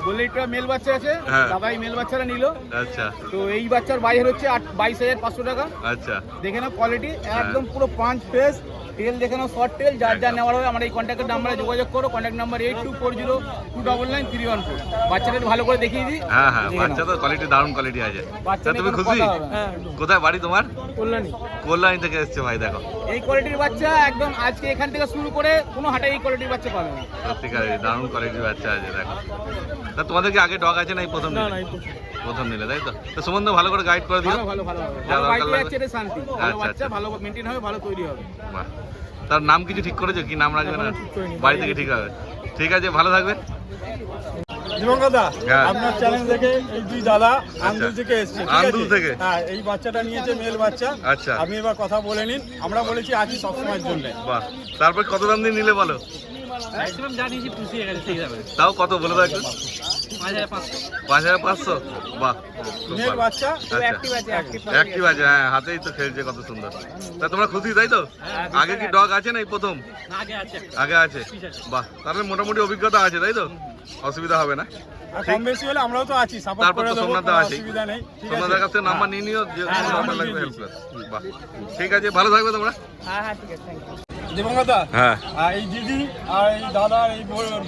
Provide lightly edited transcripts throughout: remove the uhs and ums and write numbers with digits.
বলে একটা মেল বাচ্চা আছে, দাদাই মেল বাচ্চারা নিল। আচ্ছা, তো এই বাচ্চার বাইরে হচ্ছে 22,500 টাকা। আচ্ছা, দেখে নাও কোয়ালিটি একদম পুরো পাঁচ ফেস, টেল দেখে নাও, শর্ট টেল। যার যা নেওয়ার হবে আমার এই কন্ট্যাক্টের নাম্বারে যোগাযোগ করো। Contact number 8240299314। বাচ্চাদের ভালো করে দেখিয়ে দিই। হ্যাঁ হ্যাঁ, বাচ্চা তো কোয়ালিটি দারুণ কোয়ালিটি আছে। তা তুমি খুশি? কোথায় বাড়ি তোমার? কল্যাণী। কল্যাণী থেকে এসছে ভাই, দেখো এই কোয়ালিটির বাচ্চা একদম আজকে এখান থেকে শুরু করে কোনো হাটে এই কোয়ালিটির বাচ্চা পাবে না। সত্যিকার দারুণ কোয়ালিটির বাচ্চা আছে, দেখো। তা তোমাদের কি আগে ডগ আছে না এই প্রথম নিলে? প্রথম নিলে, তাই তো? তো সম্বন্ধে ভালো করে গাইড করে দিও। ভালো ভালো শান্তি, ভালো বাচ্চা, ভালো মেনটেন হবে, ভালো তৈরি হবে। বাহ, তার নাম কিছু ঠিক করেছো? কি নাম রাখবে না? বাড়ি থেকে ঠিক হবে। ঠিক আছে, ভালো থাকবে। দীপঙ্করদা, আপনার চ্যানেল থেকে এই দুই দাদা আন্দুল থেকে এসছে। আন্দুল থেকে? হ্যাঁ, এই বাচ্চাটা নিয়েছে, মেল বাচ্চা। আচ্ছা, আপনি এবার কথা বলে নিন। আমরা বলেছি আছি সবসময়ের জন্য। বাহ, তারপর কত দাম দিয়ে নিলে বলো? ম্যাক্সিমাম যা নিয়েছি পুষিয়ে গেছে, ঠিক আছে। তাও কত বলে দাও একটু? 5500। 5500? বাহ, মেল বাচ্চা অ্যাক্টিভ আছে। হ্যাঁ, হাতেই তো খেলছে, কত সুন্দর। তা তোমরা খুশি, তাই তো? আগে কি ডগ আছে না এই প্রথম? আগে আছে। বাহ, তাহলে মোটামুটি অভিজ্ঞতা আছে, তাই তো? অসুবিধা হবে না। কম বেশি হলে আমরাও তো আছি, সাপোর্ট তারপর করে তো দেব, সোমনাথ কোনো আছে, অসুবিধা নেই। তোমাদের কাছে নাম্বার নিয়ে নিও, যে নাম্বার লাগবে হেল্প করবে। বাহ, ঠিক আছে, ভালো থাকবে তোমরা। হ্যাঁ ঠিক আছে, থ্যাংক ইউ। দীপঙ্করদা, হ্যাঁ, এই দিদি আর এই দাদা আর এই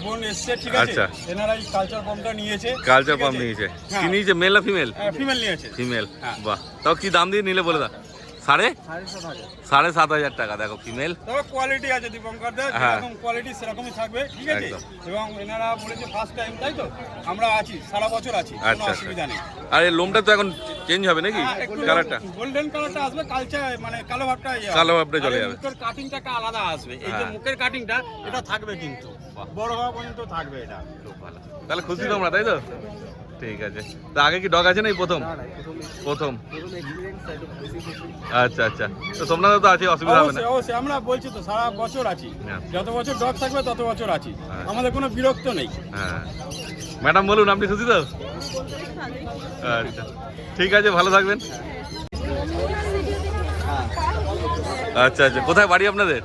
বোন এসছে, ঠিক আছে? আচ্ছা। এনারা এই কালচার পাম্পটা নিয়েছে। কালচার পাম্প নিয়েছে। কি নিয়েছে, মেল না ফিমেল? ফিমেল নিয়েছে। ফিমেল। হ্যাঁ। বাহ, তাও কি দাম দিয়ে নিলে বলে দাও? 7,500 টাকা। দেখো ফিমেল, তবে কোয়ালিটি আছে দীপঙ্করদা, যেরকম কোয়ালিটি সেরকমই থাকবে, ঠিক আছে? এবং এনারা বলেছে ফার্স্ট টাইম, তাই তো? আমরা আছি, সারা বছর আছি, কোনো অসুবিধা নেই। আর এই লোমটা তো এখন চেঞ্জ হবে নাকি? কালারটা গোল্ডেন কালারটা আসবে, কালচার মানে কালো ভাবটা কালো ভাবটা চলে যাবে। মুখের কাটিংটা একটা আলাদা আসবে। এই যে মুখের কাটিংটা, এটা থাকবে কিন্তু বড় হওয়া পর্যন্ত থাকবে এটা। খুব ভালো। তাহলে খুশি তোমরা, তাই তো? ঠিক আছে। তা আগে কি ডগ আছে না এই প্রথম? প্রথম। আচ্ছা আচ্ছা, তো তোমরা তো আছে, অসুবিধা হবে না? অবশ্যই, আমরা বলছি তো সারা বছর আছি। যত বছর ডগ থাকবে তত বছর আছি। আমাদের কোনো বিরক্ত নেই। হ্যাঁ, ম্যাডাম বলুন, আপনি খুশি তো? আচ্ছা, ঠিক আছে, ভালো থাকবেন। আচ্ছা আচ্ছা, কোথায় বাড়ি আপনাদের?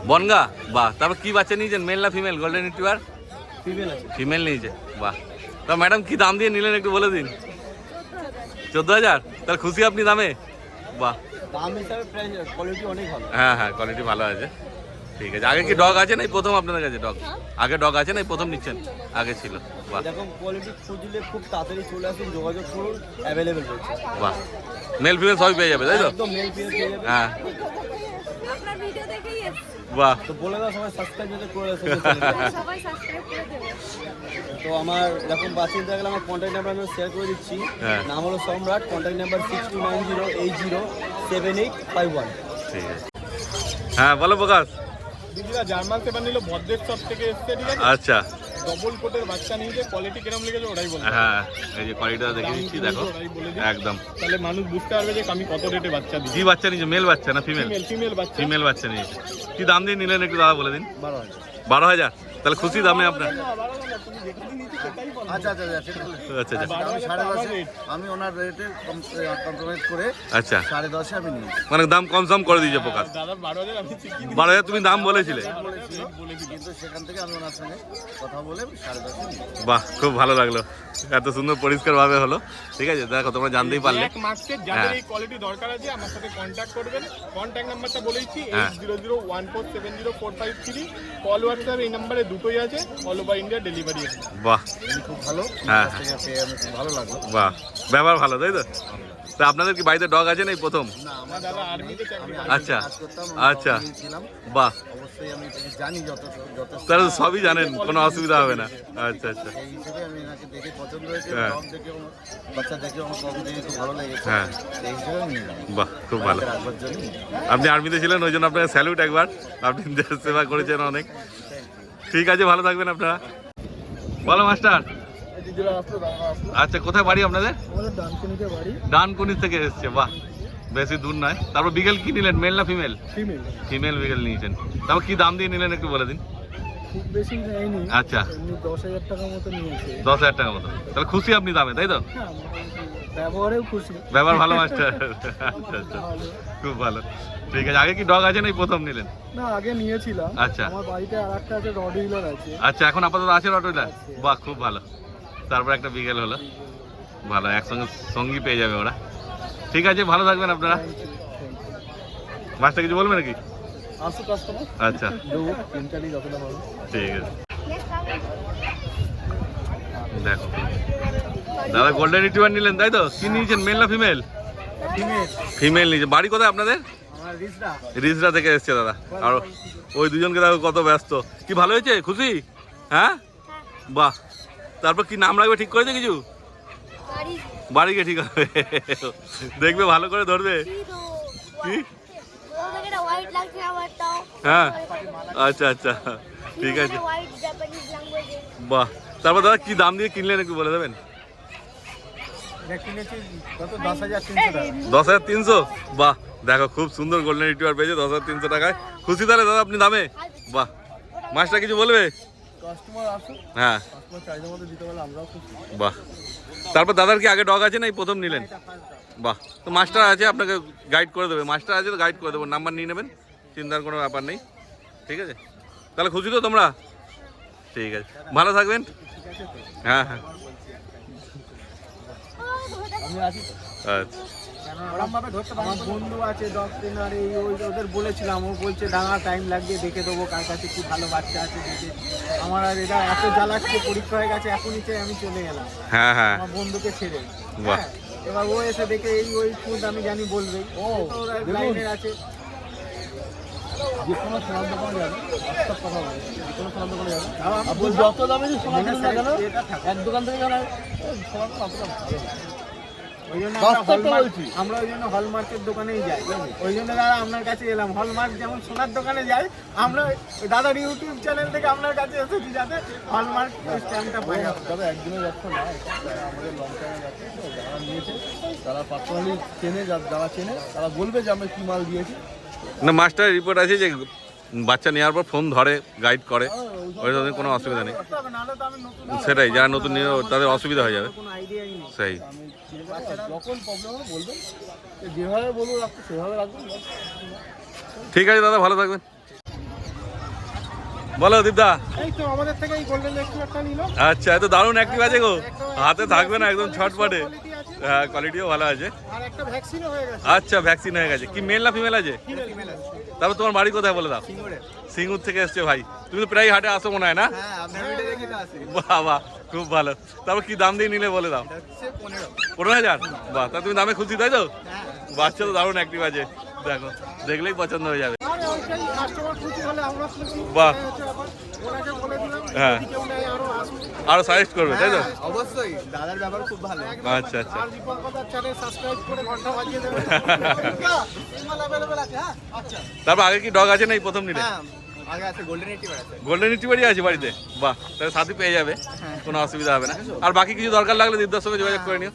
বনগা। বাহ, তারপর কি বাচ্চা নিয়েছেন, মেল না ফিমেল? গোল্ডেন রিট্রিভার ফিমেল নিয়েছে। বাহ, তা ম্যাডাম কি দাম দিয়ে নিলেন একটু বলে দিন। 14,000? তাহলে খুশি আপনি দামে? বাহ, দাম হিসাবে প্রাইস কোয়ালিটি অনেক ভালো। হ্যাঁ হ্যাঁ, কোয়ালিটি ভালো আছে। ঠিক আছে। আগে কি ডগ আছে না এই প্রথম আপনাদের কাছে? ডগ আগে ডগ আছে না এই প্রথম নিচ্ছেন? আগে ছিল। বাহ, এরকম কোয়ালিটি খুঁজলে খুব তাড়াতাড়ি চলে আসুন, যোগাযোগ করুন, অ্যাভেলেবেল রয়েছে। বাহ, মেল ফিমেল সবই পেয়ে যাবে, তাই তো? একদম মেল ফিমেল পেয়ে যাবেন। হ্যাঁ, আপনার ভিডিও দেখেই এসেছি। বাহ, তো বলে দাও সবাই সাবস্ক্রাইব করে দেবে। সবাই সাবস্ক্রাইব করে দেবে। তো আমার এরকম বাচ্চা নিতে গেলে আমার কন্ট্যাক্ট নাম্বার আমি শেয়ার করে দিচ্ছি। হ্যাঁ। নাম হলো সম্রাট, কন্ট্যাক্ট নাম্বার 6290807851। ঠিক আছে। হ্যাঁ, বলো প্রকাশ। দিদিরা জার্মান সেভার নিল, ভদ্রেশ্বর থেকে এসছে, ঠিক আছে? আচ্ছা, ডবল কোটের বাচ্চা নিয়েছে, কোয়ালিটি কিরম লেগেছে ওরাই বলবে। হ্যাঁ, এই যে কোয়ালিটিটা দেখে দিচ্ছি, দেখো একদম। তাহলে মানুষ বুঝতে পারবে যে আমি কত রেটে বাচ্চা দিই। কি বাচ্চা নিয়েছে, মেল বাচ্চা না ফিমেল? ফিমেল বাচ্চা। ফিমেল বাচ্চা নিয়েছে। কি দাম দিয়ে নিলেন একটু দাদা বলে দিন। 12,000। 12,000? তাহলে খুশি দামে আপনার? আচ্ছা আচ্ছা আচ্ছা, আচ্ছা আচ্ছা, আমি 10.5 আমি ওনার রেটে কম্প্রোমাইজ করে আচ্ছা, 10.5 আমি নিয়েছি। মানে দাম কম সম করে দিয়েছে প্রকাশ। দাদা 12,000 আমি ঠিকই 12,000 তুমি দাম বলেছিলে? বলেছি, কিন্তু সেখান থেকে আমি ওনার সঙ্গে কথা বলে 10.5 নিয়েছি। বাহ, খুব ভালো লাগলো, এত সুন্দর পরিষ্কার ভাবে হলো। ঠিক আছে, দেখো তোমরা জানতেই পারলে। এক মার্কেট যাদের এই কোয়ালিটি দরকার আছে আমার সাথে কন্ট্যাক্ট করবেন। কন্ট্যাক্ট নাম্বারটা বলেছি 8001470453। কল হোয়াটসঅ্যাপ এই নাম্বারে দুটোই আছে। অল ওভার ইন্ডিয়া ডেলিভারি আছে। বাহ, উনি খুব ভালো, হ্যাঁ, ওনার থেকে পেয়ে আমি খুব ভালো লাগলো। বাহ, ব্যবহার ভালো, তাই তো? তা আপনাদের কি বাড়িতে ডগ আছে না এই প্রথম? না, আমার আমার দাদা আর্মিতে চাকরি করে। আচ্ছা কাজ করতাম, আচ্ছা, আমি ছিলাম। বাহ, অবশ্যই আমি এটাকে জানি, যত তাহলে তো সবই জানেন, কোনো অসুবিধা হবে না। আচ্ছা আচ্ছা, সেই হিসেবে আমি এনাকে দেখে পছন্দ হয়েছে, হ্যাঁ। ডগ দেখে বাচ্চা দেখে আমার কম দেখে খুব ভালো লেগেছে। হ্যাঁ। সেই হিসেবে আমি নিলাম, বাহ, খুব ভালো। রাখবার জন্য। আপনি আর্মিতে ছিলেন, ওই জন্য আপনাকে স্যালুট একবার, আপনি দেশ সেবা করেছেন অনেক। ঠিক আছে, ভালো থাকবেন আপনারা। বলো মাস্টার। আচ্ছা, কোথায় বাড়ি আপনাদের? আমাদের ডানকুনিতে বাড়ি। ডানকুনি থেকে এসছে। বাহ, বেশি দূর নয়। তারপর বিকেল কি নিলেন, মেল না ফিমেল? ফিমেল। ফিমেল বিকেল নিয়েছেন। তারপর কি দাম দিয়ে নিলেন একটু বলে দিন। খুব বেশি নেয়নি, আচ্ছা, এমনি 10,000 টাকা মতো নিয়েছে। 10,000 টাকা মতো। তাহলে খুশি আপনি দামে, তাই তো? ব্যবহারেও খুশি। ব্যবহার ভালো মাস্টার। আচ্ছা আচ্ছা, খুব ভালো। ঠিক আছে, আগে কি ডগ আছে না এই প্রথম নিলেন? না, আগে নিয়েছিলাম। আচ্ছা। আমার বাড়িতে আরেকটা আছে, রড হুইলার আছে। আচ্ছা, এখন আপাতত আছে রটওয়েলার? বাহ, খুব ভালো। তারপর একটা বিকেল হলো, ভালো, একসঙ্গে সঙ্গী পেয়ে যাবে ওরা। ঠিক আছে, ভালো থাকবেন আপনারা। মাছটা কিছু বলবেন নাকি? আসো কাস্টমার। আচ্ছা, দেবো, তিনটারই যতটা পারবো। ঠিক আছে। দেখো দাদা গোল্ডেন রিট্রিভার নিলেন তাই তো? কি নিয়েছেন, মেল না ফিমেল? ফিমেল নিয়েছে। বাড়ি কোথায় আপনাদের? রিজরা থেকে এসছে দাদা। আর ওই দুজনকে দেখো কত ব্যস্ত। কি ভালো হয়েছে, খুশি? হ্যাঁ, বাহ। তারপর কি নাম রাখবে ঠিক করেছে কিছু? বাড়িকে ঠিক হবে, দেখবে ভালো করে ধরবে। কি? হ্যাঁ, আচ্ছা আচ্ছা, ঠিক আছে। বাহ, তারপর দাদা কি দাম দিয়ে কিনলেন একটু বলে দেবেন? 10,300। বাহ, দেখো খুব সুন্দর গোল্ডেন রিট্রিভার পেয়েছে 10,300 টাকায়। খুশি তাহলে দাদা আপনি দামে? বাহ। মাছটা কিছু বলবে? কাস্টমার আসো, হ্যাঁ, কাস্টমার চাহিদা মতো দিতে পারলে আমরাও খুশি। বাহ। তারপর দাদার কি আগে ডগ আছে না এই প্রথম নিলেন? বাহ, তো মাস্টার আছে, আপনাকে গাইড করে দেবে। মাস্টার আছে তো গাইড করে দেবো, নাম্বার নিয়ে নেবেন, চিন্তার কোনো ব্যাপার নেই। ঠিক আছে, তাহলে খুশি তো তোমরা? ঠিক আছে, ভালো থাকবেন। হ্যাঁ হ্যাঁ, আমি আছি তো। আচ্ছা, আমার বন্ধু আছে ডগ ট্রেনার, এই ওদের বলেছিলাম, ও বলছে দাঁড়া টাইম লাগবে, দেখে দেবো কার কাছে কি ভালো বাচ্চা আছে দেখে। আমার আর এটা এত জ্বালাচ্ছে, পরীক্ষা হয়ে গেছে, এখনই চাই আমি চলে গেলাম হ্যাঁ হ্যাঁ, আমার বন্ধুকে ছেড়ে। বাহ। হ্যাঁ, এবার ও এসে দেখে এই ওই ফুড আমি জানি বলবে, ও লাইনের আছে। যে কোনো সোনার দোকানে যাবে, বাস্তব কথা বলে, যে কোনো সোনার দোকানে যাবে, তাও আমি আপনি বললাম, যত দামে যে সোনা কিনুন না কেন, এটা থাকে। এক দোকান থেকে গেলে সোনার তো অতটা ভালো না। ওই জন্য বাস্তবটা বলছি। আমরা ওই জন্য হলমার্কের দোকানেই যাই। ওই জন্য দাদা আপনার কাছে এলাম, হলমার্ক যেমন সোনার দোকানে যাই, আমরা ওই দাদার ইউটিউব চ্যানেল থেকে আপনার কাছে এসেছি যাতে হলমার্ক স্ট্যাম্পটা পাই। তবে একদিনের ব্যবসা না, এটা আমাদের লং টাইমের ব্যবসা। তো যারা নিয়েছে তারা পার্সোনালি চেনে, যারা চেনে তারা বলবে যে আমরা কী মাল দিয়েছি। না, মাস্টারের রিপোর্ট আছে যে বাচ্চা নেওয়ার পর ফোন ধরে, গাইড করে, ওই ধরনের কোনো অসুবিধা নেই। নাহলে তো আমি নতুন সেটাই, যারা নতুন নিয়ে তাদের অসুবিধা হয়ে যাবে। কোনো আইডিয়াই নেই। সেই, যখন প্রবলেম হবে বলবেন, যেভাবে বলবো রাখতে সেভাবে রাখবেন। ঠিক আছে দাদা, ভালো থাকবেন। বলো দীপদা। এই তো আমাদের থেকে এই গোল্ডেন রেস্টুরেন্টটা নিল। আচ্ছা, এত দারুণ অ্যাক্টিভ আছে গো, হাতে থাকবে না একদম ছটপটে। হ্যাঁ, কোয়ালিটিও ভালো আছে। আর একটা ভ্যাকসিনও হয়ে গেছে। আচ্ছা, ভ্যাকসিন হয়ে গেছে। কি মেল না ফিমেল আছে? তারপর তোমার বাড়ি কোথায় বলে দাও? সিঙ্গুর থেকে এসছে ভাই। তুমি তো প্রায় হাটে আসো মনে হয় না? হ্যাঁ, আপনার ভিডিও দেখে তো আসি। বাহ, খুব ভালো। তারপর কি দাম দিয়ে নিলে বলে দাও? 15,000। বাহ, তা তুমি দামে খুশি তাই তো? বাচ্চা তো দারুণ অ্যাক্টিভ আছে, দেখো দেখলেই পছন্দ হয়ে যাবে। কাস্টমার খুশি হলে আমরা খুশি। বাহ, ওনাকে বলে দিলাম হ্যাঁ, যদি কেউ নেয় আরো আসুন। আরো সাজেস্ট করবে তাই তো? অবশ্যই, দাদার ব্যাপার খুব ভালো। আচ্ছা আচ্ছা, আর দীপঙ্কর চ্যানেল সাবস্ক্রাইব করে ঘন্টা বাজিয়ে দেবেন। ইমেল अवेलेबल আছে। হ্যাঁ, আচ্ছা। তারপর আগে কি ডগ আছে না এই প্রথম নিলে? হ্যাঁ, আগে আছে গোল্ডেন রিট্রিভার আছে। গোল্ডেন রিট্রিভারই আছে বাড়িতে? বাহ, তাহলে সাথী পেয়ে যাবে, কোনো অসুবিধা হবে না। আর বাকি কিছু দরকার লাগলে দীপদার সঙ্গে যোগাযোগ করে নিও।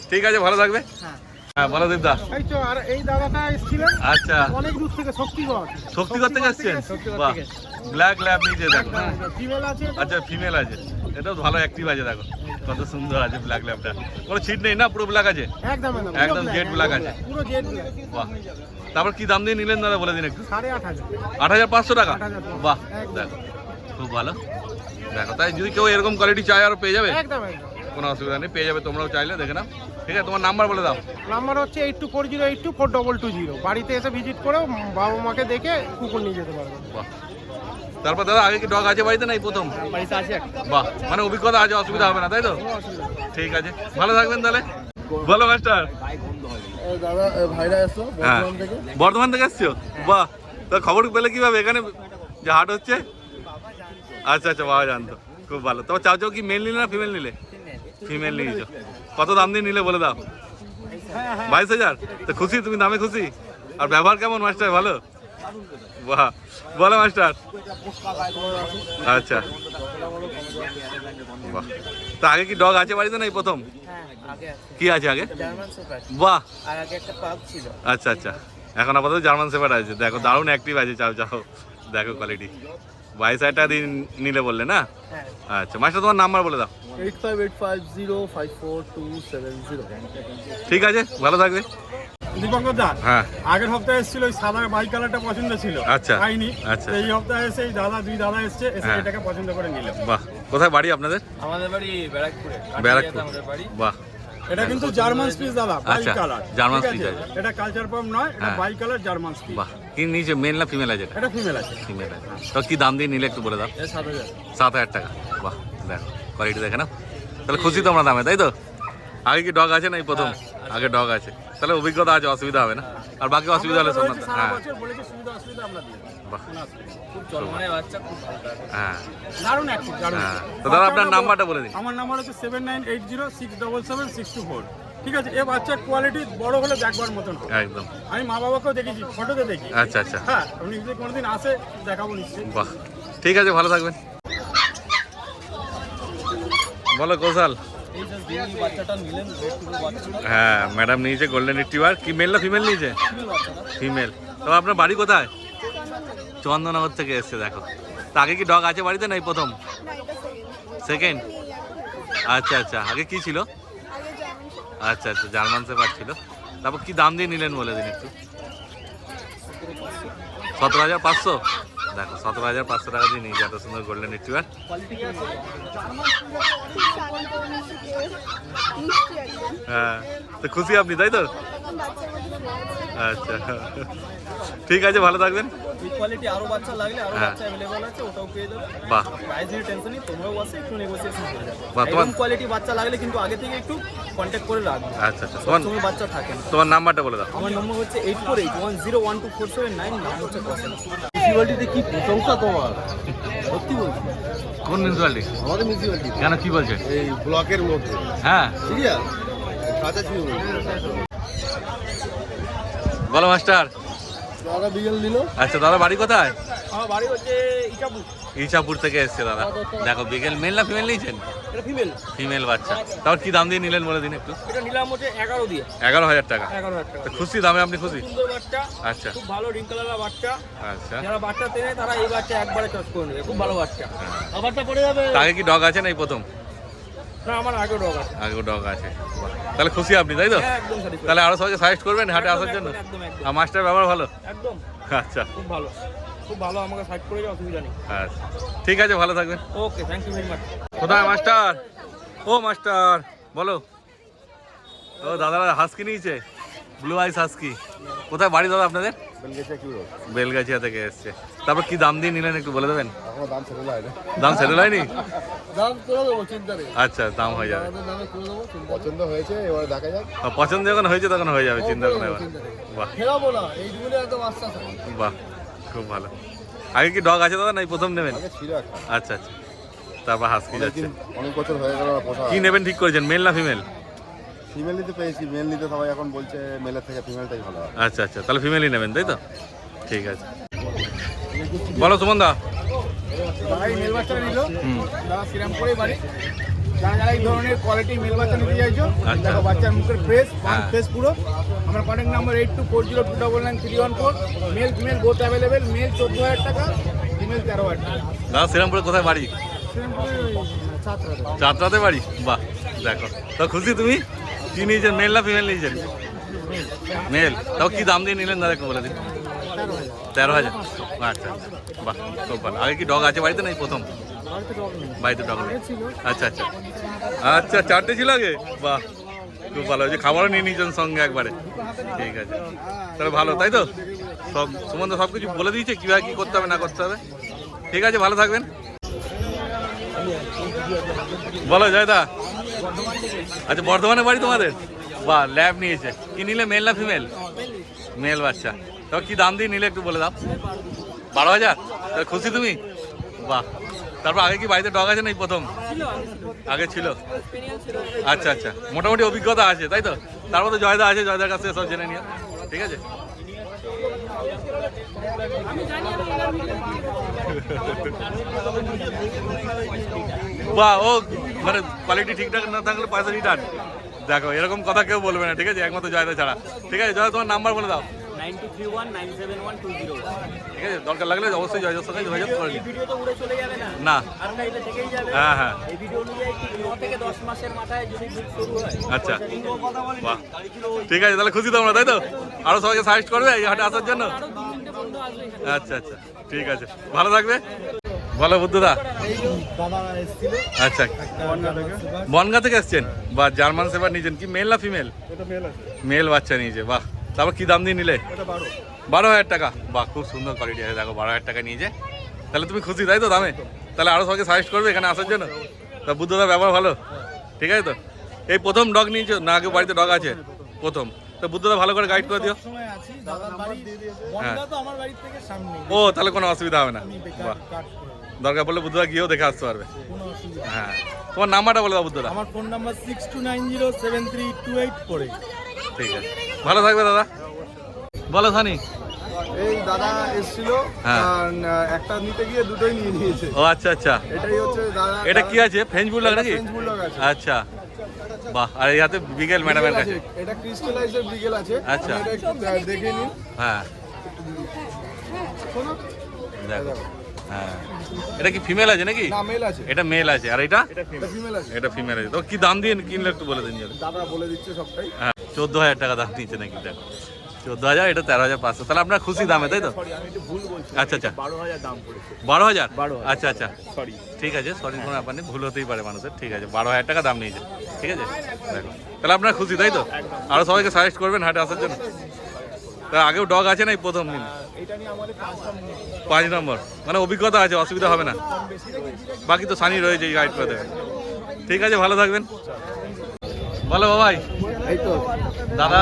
ঠিক আছে, ভালো থাকবে। হ্যাঁ, বলো দীপদা। এই তো, আর এই দাদাটা এসেছিলেন আচ্ছা, অনেক দূর থেকে, শক্তিগড়। শক্তিগড় থেকে আসছেন? বাহ, ব্ল্যাক ল্যাব নিয়েছে দেখো। ফিমেল আছে। আচ্ছা, ফিমেল আছে, এটাও ভালো অ্যাক্টিভ আছে, দেখো কত সুন্দর আছে ব্ল্যাক ল্যাবটা। কোনো ছিট নেই না, পুরো ব্ল্যাক আছে? একদম একদম জেড ব্ল্যাক আছে, পুরো জেড ব্ল্যাক। বাহ। তারপর কি দাম দিয়ে নিলেন দাদা বলে দিন একটু? 8,500। 8,500 টাকা? 8,500। বাহ, দেখো খুব ভালো। দেখো, তাই যদি কেউ এরকম কোয়ালিটি চায় আরও পেয়ে যাবে, একদম একদম, কোনো অসুবিধা নেই, পেয়ে যাবে। তোমরাও চাইলে দেখে নাও। ঠিক আছে, তোমার নাম্বার বলে দাও। নাম্বার হচ্ছে 8240824222। বাড়িতে এসে ভিজিট করে বাবা মাকে দেখে কুকুর নিয়ে যেতে পারবেন। বাহ, তারপর দাদা আগে কি ডগ আছে বাড়িতে না এই প্রথম? বাড়িতে আছে একটা। বাহ, মানে অভিজ্ঞতা আছে, অসুবিধা হবে না তাই তো? ঠিক আছে, ভালো থাকবেন তাহলে। বলো মাস্টার। দাদা ভাইরা এসো হ্যাঁ, বর্ধমান থেকে। বর্ধমান থেকে আসছো? বাহ, তা খবর পেলে কিভাবে এখানে যে হাট হচ্ছে? আচ্ছা আচ্ছা, বাবা জানতো, খুব ভালো। তবে চাও চাও কি মেল নিলে না ফিমেল নিলে? ফিমেল নিয়েছো। কত দাম দিয়ে নিলে বলে দাও? 22,000। তো খুশি তুমি, দামে খুশি? আর ব্যবহার কেমন মাস্টার, ভালো? বাহ, বলো মাস্টার। আচ্ছা, বাহ। তা আগে কি ডগ আছে বাড়িতে না এই প্রথম? কি আছে আগে? বাহ, আচ্ছা আচ্ছা, এখন আপাতত জার্মান শেফার্ড আছে। দেখো দারুণ অ্যাক্টিভ আছে, চাও চাও, দেখো কোয়ালিটি। 22,000 টাকা দিয়ে নিলে বললে না? আচ্ছা মাস্টার, তোমার নাম্বার বলে দাও। 8585054270। ঠিক আছে, ভালো থাকবে। দীপঙ্কর দা হ্যাঁ আগের সপ্তাহে এসেছিল ওই সাদা বাই কালারটা পছন্দ ছিল, আচ্ছা, পাইনি। আচ্ছা। এই সপ্তাহে এসে এই দুই দাদা এসছে, এসে হ্যাঁ। এটাকে পছন্দ করে নিল। বাহ, কোথায় বাড়ি আপনাদের? আমাদের বাড়ি ব্যারাকপুরে, ব্যারাকপুর। আমাদের বাড়ি। বাহ, এটা কিন্তু জার্মান স্পিচ দাদা, বাই আচ্ছা, কালার, জার্মান ঠিক স্পিচ আছে? আছে। এটা কালচার পাম্প নয়, এটা হ্যাঁ। By colour German speech. বাহ, কি নিচে মেল না ফিমেল আছে? এটা ফিমেল আছে। ফিমেল আছে। তো কি দাম দিয়ে নিলে একটু বলে দাও। 7,000। 7,000 টাকা। বাহ, দেখো কোয়ালিটি দেখে না, তাহলে খুশি তোমরা দামে, তাই তো? আগে কি ডগ আছে না এই প্রথম? আগে ডগ আছে, তাহলে অভিজ্ঞতা আছে, অসুবিধা হবে না। আর বাকি অসুবিধা হলে আমরা তো শোনা। রয়েছি সারা হ্যাঁ বছর, বলেছি সুবিধা অসুবিধা আমরা দিই। বাহ, খুব চলমানে বাচ্চা, খুব ভালো লাগে। হ্যাঁ দারুণ অ্যাক্টিভ, দারুণ। হ্যাঁ। তো দাদা আপনার নাম্বারটা বলে দিন। আমার নাম্বার হচ্ছে 7980677624। ঠিক আছে, এ বাচ্চার কোয়ালিটি বড় হলে দেখবার মতন হবে। একদম। আমি মা বাবাকেও দেখেছি, ফটোতে দেখি। আচ্ছা আচ্ছা, হ্যাঁ, আপনি যদি কোনোদিন আসে দেখাবো নিশ্চয়ই। বাহ, ঠিক আছে, ভালো থাকবেন। বলো কৌশল। এই যে যিনি বাচ্চাটা নিলেন, রেড টুকু বাচ্চাটা, হ্যাঁ, ম্যাডাম নিয়েছে গোল্ডেন রিট্রিভার। কি মেল না ফিমেল নিয়েছে? ফিমেল বাচ্চাটা। ফিমেল। তো আপনার বাড়ি কোথায়? চন্দননগর থেকে এসছে, দেখো। তো আগে কি ডগ আছে বাড়িতে, নাই প্রথম? না, এটা সেকেন্ড? আচ্ছা আচ্ছা, আগে কি ছিল? আগে জার্মান আচ্ছা আচ্ছা, জার্মান শেপার্ড ছিল। তারপর কি দাম দিয়ে নিলেন বলে দিন একটু। 17,500। দেখো, 17,500 টাকা দিয়ে নিয়েছে এত সুন্দর গোল্ডেন রিট্রিভার। মিষ্টি একদম। হ্যাঁ, তো খুশি আপনি, তাই তো? বাচ্চার মধ্যে ফ্লাওয়ার আছে। আচ্ছা, ঠিক আছে, ভালো থাকবেন। এই কোয়ালিটি আরো বাচ্চা লাগলে আরো হ্যাঁ। বাচ্চা অ্যাভেলেবল আছে, ওটাও পেয়ে যাবে। বাহ প্রাইস নিয়ে টেনশন নেই, তোমরাও আসে একটু নেগোসিয়েশন হয়ে যাবে। বাহ, তোমার- এরকম কোয়ালিটি বাচ্চা লাগলে কিন্তু আগে থেকে একটু কন্ট্যাক্ট করে রাখবে। আচ্ছা আচ্ছা, তোমার তুমি বাচ্চা থাকে না। তোমার নাম্বারটা বলে দাও। আমার নম্বর হচ্ছে 8481012479, নাম হচ্ছে কোসেন। মিউনিসিপ্যালিটিতে কি প্রশংসা তোমার, সত্যি বলছি। কোন মিউনিসিপ্যালিটি? আমাদের মিউনিসিপ্যালিটি কেন, কি বলছে? এই ব্লকের মধ্যে, হ্যাঁ, সিরিয়াস কাঁচা ছিল। বলো মাস্টার। দাদা বিকেল দিল। আচ্ছা, দাদা বাড়ি কোথায়? আমার বাড়ি হচ্ছে ইটাপুর। ইছাপুর থেকে এসছে দাদা। দেখো, বিকেল মেল না ফিমেল নিয়েছেন? এটা ফিমেল। ফিমেল বাচ্চা। তারপর কি দাম দিয়ে নিলেন বলে দিন একটু। এটা নিলাম হচ্ছে 11 দিয়ে। 11,000 টাকা। 11,000 টাকা। তো খুশি দামে, আপনি খুশি? সুন্দর বাচ্চা, আচ্ছা খুব ভালো রিং কালারের বাচ্চা। আচ্ছা। যারা বাচ্চা তেনে তারা এই বাচ্চা একবারে চয়েস করে নেবে, খুব ভালো বাচ্চা। হ্যাঁ। বাচ্চা পড়ে যাবে। তা আগে কি ডগ আছে না এই প্রথম? না, আমার আগে ডগ আছে। আগে ডগ আছে। বাহ, তাহলে খুশি আপনি, তাই তো? হ্যাঁ, একদম satisfied। তাহলে আরো সবাইকে সাজেস্ট করবেন হাটে একদম, আসার জন্য। একদম, একদম, আর মাস্টার ব্যবহার ভালো? একদম আচ্ছা খুব ভালো, খুব ভালো। আমাকে সাইড করে যাও, অসুবিধা নেই। আচ্ছা, ঠিক আছে, ভালো থাকবেন। ওকে, থ্যাংক ইউ ভেরি মাচ। কোথায় মাস্টার? ও মাস্টার, বলো। ও দাদারা হাস্কি নিয়েছে, ব্লু আইস হাস্কি। কোথায় বাড়ি দাদা আপনাদের? বেলগাছিয়া থেকে এসছে। তারপর কি দাম দিয়ে নিলেন একটু বলে দেবেন? এখনো দাম সেটেল হয় না। দাম সেটেল হয়নি? দাম করে দেবো, চিন্তা নেই। আচ্ছা, দাম হয়ে যাবে। দামে করে দেবো, পছন্দ হয়েছে, এবার দেখা যাক। পছন্দ যখন হয়েছে তখন হয়ে যাবে, চিন্তা করে এবার। বাহ ফেরাবো না, এই দুগুলো একদম আশ্বাস আছে। বাহ, খুব ভালো। আগে কি ডগ আছে দাদা, নাই প্রথম নেবেন? আগে ছিল একটা, আচ্ছা আচ্ছা, তারপর হাস্কি যাচ্ছে। অনেক বছর হয়ে গেল পোষা। কি নেবেন ঠিক করেছেন, মেল না ফিমেল? ফিমেল নিতে পেয়েছি, মেল নিতে সবাই এখন বলছে মেলের থেকে ফিমেলটাই ভালো হয়। আচ্ছা আচ্ছা, তাহলে ফিমেলই নেবেন, তাই তো? ঠিক আছে, বলো সুমন দা। যারা এই মেল বাচ্চাটা নিল, যারা শ্রীরামপুরে বাড়ি, যারা যারা এই ধরনের কোয়ালিটি মেল বাচ্চা নিতে চাইছো, আচ্ছা। দেখো বাচ্চার মুখের ফ্রেশ, হ্যাঁ। ফ্রেশ পুরো। আমার contact number 8240299314। Male female both available. Male 14,000 টাকা, ফিমেল 13,000 টাকা। দাদা শ্রীরামপুরে কোথায় বাড়ি? শ্রীরামপুরে ছাত্রাতে। চাঁদরাতে বাড়ি। বাহ, দেখো তো খুশি তুমি? কি নিয়েছেন, মেল না ফিমেল নিয়েছেন? মেল। তাও কি দাম দিয়ে নিলেন দাদা একটু বলে দিন। 13,000। আচ্ছা আচ্ছা, বাহ, খুব ভালো। আগে কি ডগ আছে বাড়িতে, নাই প্রথম? বাড়িতে ডগ নেই। আচ্ছা আচ্ছা আচ্ছা, 4টে ছিল আগে। বাহ, খুব ভালো হয়েছে। খাবারও নিয়ে নিয়েছেন সঙ্গে একবারে। ঠিক আছে, তাহলে ভালো, তাই তো? সব সম্বন্ধে সব কিছু বলে দিয়েছে, কীভাবে কী করতে হবে না করতে হবে। ঠিক আছে, ভালো থাকবেন। বলো জয়দা। আচ্ছা, বর্ধমানে বাড়ি তোমাদের? বাহ, ল্যাব নিয়েছে। কি নিলে, মেল না ফিমেল? মেল বাচ্চা। তো কি দাম দিয়ে নিলে একটু বলে দাও। 12,000। তাহলে খুশি তুমি? বাহ, তারপর আগে কি বাড়িতে ডগ আছে নাকি প্রথম? আগে ছিল। আচ্ছা আচ্ছা, মোটামুটি অভিজ্ঞতা আছে, তাই তো? তারপর তো জয়দা আছে, জয়দার কাছে সব জেনে নিও। ঠিক আছে। বাহ, ও মানে কোয়ালিটি ঠিকঠাক না থাকলে পয়সা রিটার্ন। দেখো, এরকম কথা কেউ বলবে না, ঠিক আছে, একমাত্র জয়দা ছাড়া। ঠিক আছে, জয়দা তোমার নাম্বার বলে দাও। 9231971201। ঠিক আছে, দরকার লাগলে অবশ্যই জয়ের সঙ্গে যোগাযোগ করে এই নিন। ভিডিও তো উড়ে চলে যাবে না, না, আরটা এটা থেকেই যাবে। হ্যাঁ হ্যাঁ, এই ভিডিও অনুযায়ী 9 থেকে 10 মাসের মাথায় যদি বুক শুরু হয়, আচ্ছা বাহ, ঠিক আছে, তাহলে খুশি তোমরা, তাই তো? আরো সবাইকে সাজেস্ট করবে এই হাটে আসার জন্য? আরো 2-3টে বন্ধু আসবে এখানে। আচ্ছা আচ্ছা, ঠিক আছে, ভালো থাকবে। বলো বুদ্ধদা। দাদা এসেছিল আচ্ছা, বনগা থেকে এসছেন? বা জার্মান সেবার নিয়েছেন, কি মেল না ফিমেল? এটা মেল আছে, মেল বাচ্চা নিয়েছে, বাহ। তারপর কি দাম দিয়ে নিলে? এটা 12। 12,000 টাকা, বাহ, খুব সুন্দর কোয়ালিটি আছে, দেখো 12,000 টাকা নিয়েছে। তাহলে তুমি খুশি, তাই তো দামে? তাহলে আরো সবাইকে সাজেস্ট করবে এখানে আসার জন্য? তা বুদ্ধদার ব্যবহার ভালো, ঠিক আছে তো? এই প্রথম ডগ নিয়েছো না আগে বাড়িতে ডগ আছে? প্রথম। তো বুদ্ধদা ভালো করে গাইড করে দিও। সময় আছি, দাদার বাড়ি হ্যাঁ। বনগা তো আমার বাড়ির থেকে সামনে, ও, তাহলে কোনো অসুবিধা হবে না, বাহ। কাট করে দরকার পড়লে বুদ্ধদা গিয়েও দেখে আসতে পারবে। কোনো অসুবিধা নেই। হ্যাঁ, তোমার নাম্বারটা বলে দাও বুদ্ধদা। আমার ফোন নাম্বার 62907328 ঠিক আছে, ভালো থাকবে দাদা। বলো সানি। এই দাদা এসেছিল, হ্যাঁ। একটা নিতে গিয়ে দুটোই নিয়ে নিয়েছে। ও আচ্ছা আচ্ছা, এটাই হচ্ছে দাদা। এটা কি আছে? ফ্রেঞ্চ বুলডগ নাকি? ফ্রেঞ্চ বুলডগ আছে। আচ্ছা, বাহ। আর এই হাতে বিগেল ম্যাডামের কাছে। এটা ক্রিস্টালাইজের ব্রিগেল আছে। আচ্ছা। এটা একটু দেখে নিন। হ্যাঁ, দেখো, হ্যাঁ, এটা কি ফিমেল আছে নাকি? না, মেল আছে। এটা মেল আছে, আর এটা এটা ফিমেল আছে। এটা ফিমেল আছে। তো কি দাম দিয়ে কিনলে একটু বলে দিন যদি। দাদা বলে দিচ্ছে সবটাই। হ্যাঁ, 14,000 টাকা দাম নিচ্ছে নাকি? দেখো, 14,000, এটা 13,500। তাহলে আপনার খুশি দামে, তাই তো? সরি, আমি একটু ভুল বলছি। আচ্ছা আচ্ছা, 12,000 দাম পড়েছে। 12,000? 12,000 আচ্ছা আচ্ছা, সরি। ঠিক আছে, সরি, কোনো ব্যাপার নেই, ভুল হতেই পারে মানুষের। ঠিক আছে, 12,000 টাকা দাম নিয়েছে, ঠিক আছে। দেখো, তাহলে আপনার খুশি, তাই তো? আরও সবাইকে সাজেস্ট করবেন হাটে আসার জন্য? তা আগেও ডগ আছে না, এই প্রথম দিন? এটা নিয়ে আমাদের 5 নম্বর, মানে অভিজ্ঞতা আছে, অসুবিধা হবে না। বাকি তো সানি রয়েছে, গাইড করে দেবে। ঠিক আছে, ভালো থাকবেন। বলো বাবাই। এই তো দাদা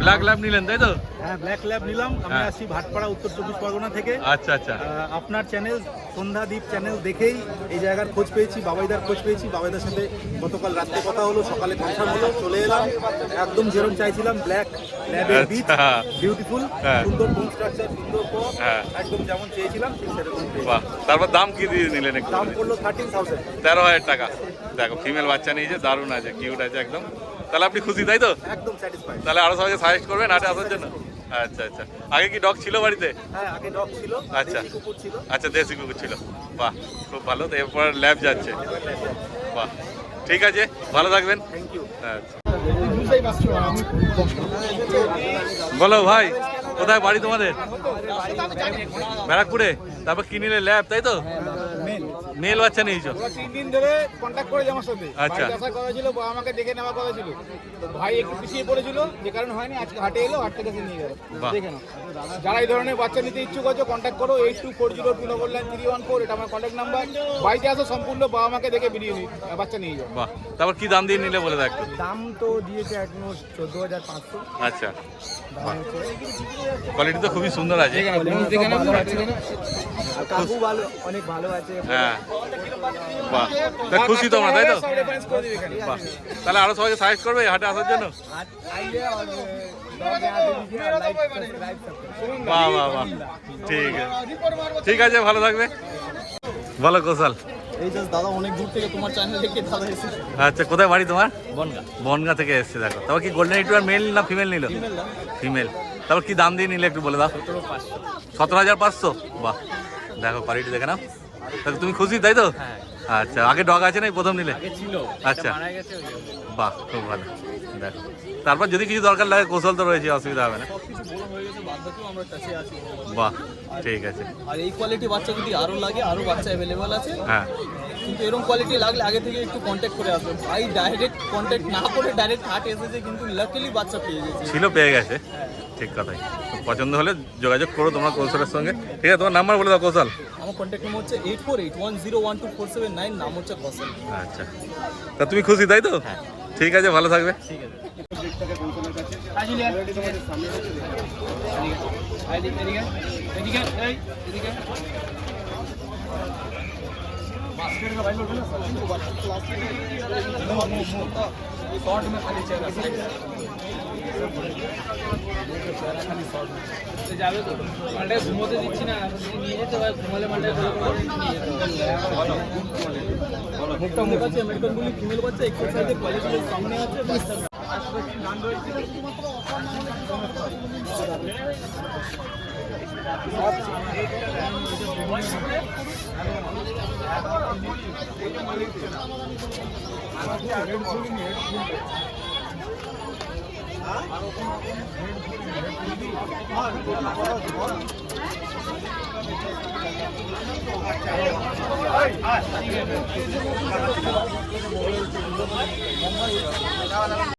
ব্ল্যাক ল্যাব নিলেন, তাই তো? হ্যাঁ, ব্ল্যাক ল্যাব নিলাম। আমি হ্যাঁ। আসছি ভাটপাড়া, উত্তর 24 পরগনা থেকে। আচ্ছা আচ্ছা, আপনার চ্যানেল সন্ধ্যাদ্বীপ চ্যানেল দেখেই এই জায়গার খোঁজ পেয়েছি, বাবাইদার খোঁজ পেয়েছি। বাবাইদার সাথে গতকাল রাত্রে কথা হলো, সকালে কনফার্ম হলো, চলে এলাম। একদম যেরকম চাইছিলাম, ব্ল্যাক ল্যাবের বিচ, আচ্ছা। বিউটিফুল, হ্যাঁ। সুন্দর বোন স্ট্রাকচার, সুন্দর পথ, হ্যাঁ। একদম যেমন চেয়েছিলাম ঠিক সেরকম পেয়েছি। বাহ। তারপর দাম কি দিয়ে নিলেন একটু? দাম পড়লো 13,000। 13,000 টাকা। দেখো, ফিমেল বাচ্চা নিয়েছে, দারুণ আছে, কিউট আছে একদম। তাহলে আপনি খুশি, তাই তো? একদম স্যাটিসফাইড। তাহলে আরো সবাইকে সাজেস্ট করবেন হাটে আসার জন্য? আচ্ছা আচ্ছা, আগে কি ডগ ছিল বাড়িতে? হ্যাঁ, আগে ডগ ছিল, আচ্ছা। দেশি কুকুর ছিল। আচ্ছা, দেশি কুকুর ছিল, বাহ, খুব ভালো। তো এরপর ল্যাব যাচ্ছে, বাহ, ঠিক আছে, ভালো থাকবেন। Thank you. আচ্ছা, বলো ভাই, কোথায় বাড়ি তোমাদের? ব্যারাকপুরে। তারপর কি নিলে? ল্যাব, তাই তো? মেল বাচ্চা নিয়েছো? 3 দিন ধরে কন্ট্যাক্ট করেছে আমার সাথে। আচ্ছা। বাড়িতে আসার কথা ছিল, বাবা আমাকে দেখে নেওয়ার কথা ছিল। তো ভাই একটু পিছিয়ে পড়েছিল, যে কারণে হয়নি। আজকে হাটে এলো, হাট থেকে নিয়ে গেল। বাহ। দেখে নাও, যারা এই ধরনের বাচ্চা নিতে ইচ্ছুক আছে কন্ট্যাক্ট করো। 8240299314, এটা আমার কন্ট্যাক্ট নাম্বার। বাড়িতে আসো, সম্পূর্ণ বাবা মাকে দেখে বাচ্চা নিয়ে যাও। বাহ। তারপর কি দাম দিয়ে নিলে বলে দাও একটু। দাম তো দিয়েছে একদম 14,500। আচ্ছা, কোয়ালিটি তো খুবই সুন্দর আছে। কাকু ভালো, অনেক ভালো আছে। হ্যাঁ, বাহ, তা খুশি তোমরা, তাই তো? সব রেফারেন্স করে দিবে এখানে। বাহ, তাহলে আরো সবাইকে সাজেস্ট করবে এই হাটে আসার জন্য? आइए और डॉग यहाँ पे लीजिए और लाइक सब्सक्राइब सबको। বাহ বাহ বাহ, ঠিক আছে, ঠিক আছে, ভালো থাকবে। বলো কৌশল। এই জাস্ট দাদা অনেক দূর থেকে তোমার চ্যানেল দেখে দাদা এসেছে। আচ্ছা, কোথায় বাড়ি তোমার? বনগা। বনগা থেকে এসছে। দেখো, তারপর কি গোল্ডেন রিট্রিভার মেল না ফিমেল নিল? ফিমেল। তারপর কি দাম দিয়ে নিলে একটু বলে দাও। 17,500। বাহ, দেখো কোয়ালিটি দেখে নাও। তাহলে তুমি খুশি, তাই তো? আচ্ছা, আগে ডগ আছে না, এই প্রথম নিলে? আচ্ছা, বাহ, খুব ভালো। দেখো, তারপর যদি কিছু দরকার লাগে, কৌশল তো রয়েছে, অসুবিধা হবে না। সবকিছু বড় হয়ে গেছে, বাদ বাকিও আমরা কাছে আছি। বাহ, ঠিক আছে। আর এই কোয়ালিটি বাচ্চা যদি আরো লাগে, আরো বাচ্চা অ্যাভেলেবল আছে। হ্যাঁ, কিন্তু এরকম কোয়ালিটি লাগলে আগে থেকে একটু কন্ট্যাক্ট করে আসবে। ভাই ডাইরেক্ট কন্ট্যাক্ট না করে ডাইরেক্ট হাট এসেছে, কিন্তু লাকিলি বাচ্চা পেয়ে গেছে। ছিল, পেয়ে গেছে, ঠিক কথাই। পছন্দ হলে যোগাযোগ করো তোমরা কৌশলের সঙ্গে। ঠিক আছে, তোমার নাম্বার বলে দাও কৌশল। আমার কন্ট্যাক্ট নম্বর হচ্ছে 8481012479, নাম হচ্ছে কৌশল। আচ্ছা, তা তুমি খুশি, তাই তো? ঠিক আছে, ভালো থাকবে। ঠিক আছে। যাবে তো মালটাকে ঘুমোতে দিচ্ছি না, নিয়ে যেতে হয়, ঘুমালে মালটাকে নিয়ে যেতে হয়। মুখটা মুখ আছে, আমেরিকান বুলি ফিমেল বাচ্চা, এক্সারসাইজের কোয়ালিটি সামনে আছে বাচ্চা। আচ্ছা